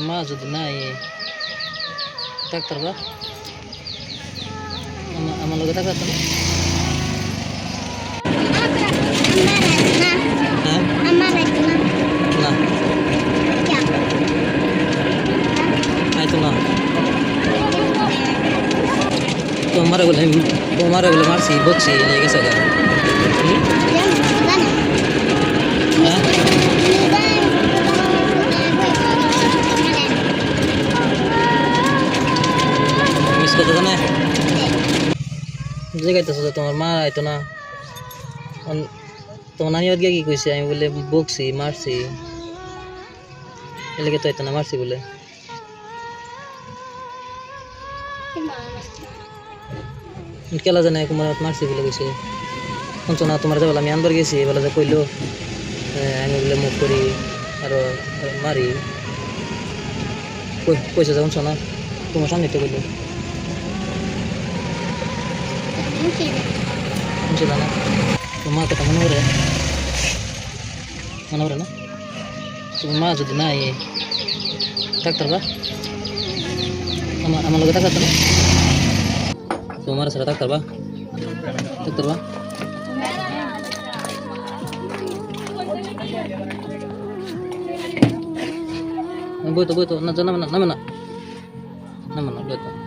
মা যদি নাই ডাক্তার বা আমার লোক ডাক্তার তো হ্যাঁ না আইতো না তোমারে বলে মারছি বকছি লেগে গেছে গা হ্যাঁ মিস করতে জানে জায়গাইতেছো যে তোমার মা আইতো না তোমার নানি গিয়ে কি কইছে আমি বলে বকছি মারছি এলাকে তো আইতো না মারছি বলে কেলা জানে কুমার মারছি বলে কইছে শুনছো না তোমার যাবো আমি আনবার গেছি বলে যে কইলো আমি বলে মুখ করি আর মারি কইছে যে শুনছো না তোমার সামনে তো কইলো শুনছিল না তোমার মা কথা মনে করে না তোমার মা যদি নাই ডাক্তার বা আমার লোক ডাক্তার তো না তোমার সারা ডাক্তার বা বই তো না নামে না বই তো